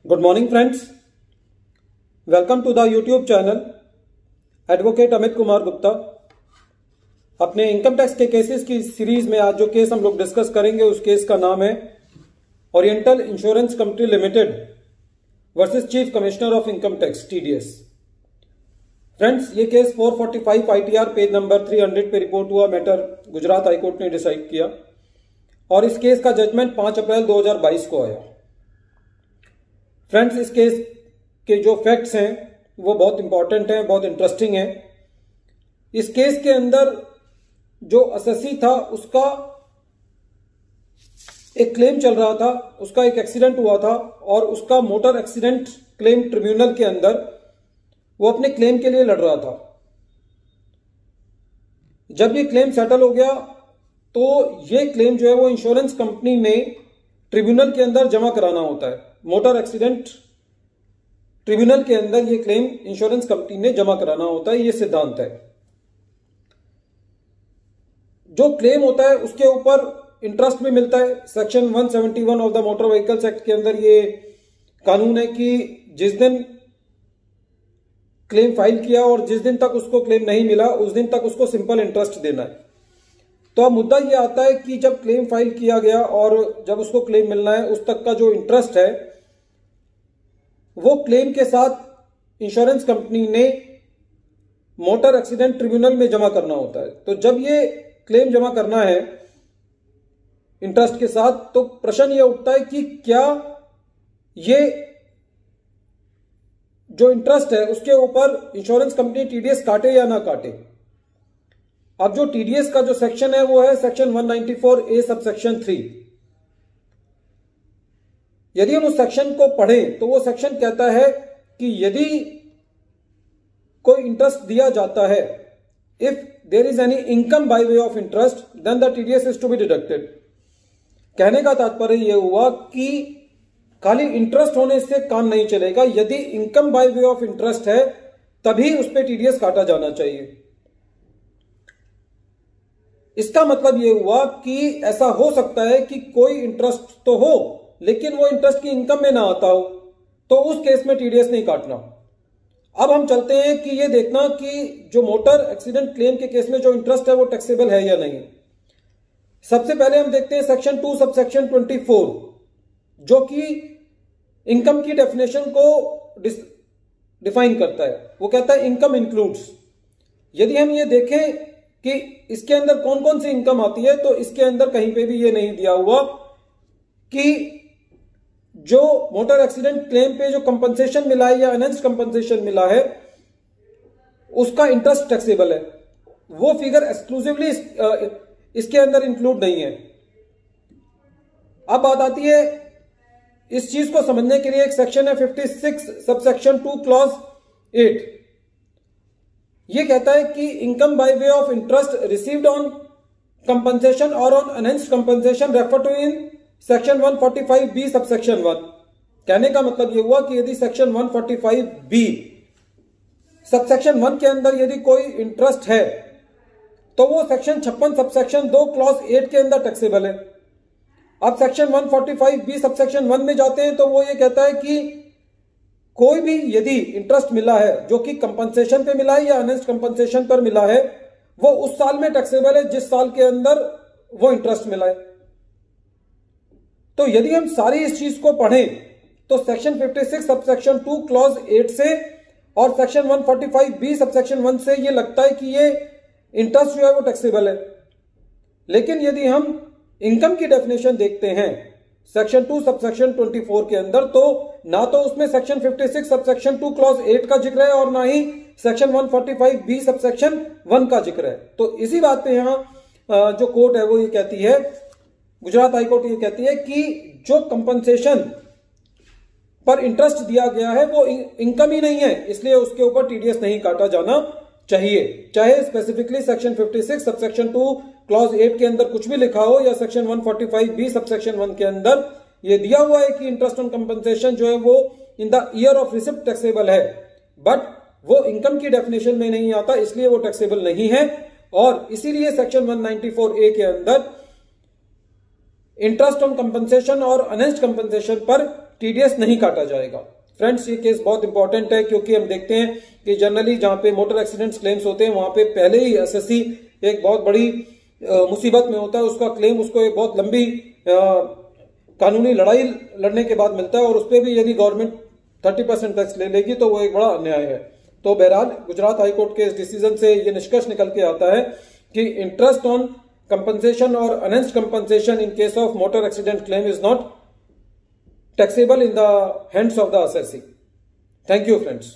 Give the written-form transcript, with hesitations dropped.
Good morning friends, welcome to the YouTube channel advocate Amit Kumar Gupta. अपने income tax के cases की series में आज जो केस हम लोग डिस्कस करेंगे उस केस का नाम है oriental insurance company limited versus chief commissioner of income tax TDS। Friends, ये केस 445 ITR पेज नंबर 300 पे रिपोर्ट हुआ मैटर गुजरात हाईकोर्ट ने डिसाइड किया और इस केस का जजमेंट 5 अप्रैल 2022 को आया। फ्रेंड्स, इस केस के जो फैक्ट्स हैं वो बहुत इंपॉर्टेंट हैं, बहुत इंटरेस्टिंग हैं। इस केस के अंदर जो असेसी था उसका एक क्लेम चल रहा था, उसका एक एक्सीडेंट हुआ था और उसका मोटर एक्सीडेंट क्लेम ट्रिब्यूनल के अंदर वो अपने क्लेम के लिए लड़ रहा था। जब ये क्लेम सेटल हो गया तो ये क्लेम जो है वो इंश्योरेंस कंपनी ने ट्रिब्यूनल के अंदर जमा कराना होता है। मोटर एक्सीडेंट ट्रिब्यूनल के अंदर ये क्लेम इंश्योरेंस कंपनी ने जमा कराना होता है, ये सिद्धांत है। जो क्लेम होता है उसके ऊपर इंटरेस्ट भी मिलता है। Section 171 of the motor vehicles act के अंदर ये कानून है कि जिस दिन क्लेम फाइल किया और जिस दिन तक उसको क्लेम नहीं मिला उस दिन तक उसको सिंपल इंटरेस्ट देना है। तो अब मुद्दा ये आता है कि जब क्लेम फाइल किया गया और जब उसको क्लेम मिलना है उस तक का जो इंटरेस्ट है वो क्लेम के साथ इंश्योरेंस कंपनी ने मोटर एक्सीडेंट ट्रिब्यूनल में जमा करना होता है। तो जब ये क्लेम जमा करना है इंटरेस्ट के साथ तो प्रश्न ये उठता है कि क्या ये जो इंटरेस्ट है उसके ऊपर इंश्योरेंस कंपनी TDS काटे या ना काटे। अब जो TDS का जो सेक्शन है वो है सेक्शन 194A सबसेक्शन 3। यदि हम उस सेक्शन को पढ़ें तो वो सेक्शन कहता है कि यदि कोई इंटरेस्ट दिया जाता है, if there is any income by way of interest then the TDS is to be deducted. कहने का तात्पर्य यह हुआ कि खाली इंटरेस्ट होने से काम नहीं चलेगा, यदि income by way of interest है तभी उस पर TDS काटा जाना चाहिए। इसका मतलब यह हुआ कि ऐसा हो सकता है कि कोई इंटरेस्ट तो हो लेकिन वो इंटरेस्ट की इनकम में ना आता हो, तो उस केस में TDS नहीं काटना। अब हम चलते हैं कि ये देखना कि जो मोटर एक्सीडेंट क्लेम के केस में जो इंटरेस्ट है वो टैक्सेबल है या नहीं। सबसे पहले हम देखते हैं सेक्शन 2 सबसेक्शन 24 जो कि इनकम की डेफिनेशन को डिफाइन करता है। वो कहता है इनकम इंक्लूड्स। यदि हम ये देखें कि इसके अंदर कौन कौन सी इनकम आती है तो इसके अंदर कहीं पे भी ये नहीं दिया हुआ कि जो मोटर एक्सीडेंट क्लेम पे जो कंपनसेशन मिला है या एनहांस्ड कंपनसेशन मिला है उसका इंटरेस्ट टैक्सेबल है। वो फिगर एक्सक्लूसिवली इसके अंदर इंक्लूड नहीं है। अब बात आती है इस चीज को समझने के लिए एक सेक्शन है 56 सबसेक्शन 2 क्लॉज 8। ये कहता है कि income by way of interest received on compensation और on enhanced compensation refer to in section 145B subsection 1। कहने का मतलब यह हुआ कि यदि सेक्शन 145B सबसेक्शन 1 के अंदर यदि कोई इंटरेस्ट है तो वो सेक्शन 56 सबसेक्शन 2 क्लॉज 8 के अंदर टैक्सेबल है। अब सेक्शन 145B सबसेक्शन 1 में जाते हैं तो वो ये कहता है कि कोई भी यदि इंटरेस्ट मिला है जो कि कंपनसेशन पे मिला है या एनहांस्ड कंपनसेशन पर मिला है वो उस साल में टैक्सेबल है जिस साल के अंदर वो इंटरेस्ट मिला है। तो यदि हम सारी इस चीज को पढ़ें तो सेक्शन 56 सबसेक्शन 2 क्लॉज 8 से और सेक्शन 145B सबसेक्शन 1 से ये लगता है कि ये इंटरेस्ट जो है वो टैक्सेबल है। लेकिन यदि हम इनकम की डेफिनेशन देखते हैं सेक्शन 2 सबसेक्शन 24 के अंदर तो ना तो उसमें सेक्शन 56 सबसेक्शन 2 क्लॉज 8 का जिक्र है और ना ही सेक्शन 145B सबसेक्शन 1 का जिक्र है। तो इसी बात पे यहां जो कोर्ट है वो ये कहती है, गुजरात हाईकोर्ट ये कहती है कि जो कंपनसेशन पर इंटरेस्ट दिया गया है वो इनकम ही नहीं है, इसलिए उसके ऊपर TDS नहीं काटा जाना चाहिए, चाहे स्पेसिफिकली सेक्शन 56 सबसेक्शन 2 क्लॉज 8 के अंदर कुछ भी लिखा हो या सेक्शन 145B सबसेक्शन 1 के अंदर ये दिया हुआ है कि इंटरेस्ट ऑन कंपनसेशन जो है वो in the year of receipt taxable है, बट वो इनकम की डेफिनेशन में नहीं आता, इसलिए वो टैक्सेबल नहीं है। और इसीलिए सेक्शन 194A के अंदर इंटरेस्ट ऑन कंपनसेशन और अनेस्ट कंपनसेशन पर टीडीएस नहीं काटा जाएगा। फ्रेंड्स, ये केस बहुत इंपॉर्टेंट है क्योंकि हम देखते हैं कि जनरली जहां पे मोटर एक्सीडेंट्स क्लेम्स होते हैं वहां पे पहले ही एसएससी एक बहुत बड़ी मुसीबत में होता है, उसका क्लेम उसको एक बहुत लंबी कानूनी लड़ाई लड़ने के बाद मिलता है और उस पर भी यदि गवर्नमेंट 30% टैक्स ले लेगी तो वो एक बड़ा अन्याय है। तो बहरहाल गुजरात हाईकोर्ट के इस डिसीजन से ये निष्कर्ष निकल के आता है कि इंटरेस्ट ऑन कंपनसेशन और honest compensation in case of motor accident claim is not taxable in the hands of the assessee. Thank you, friends.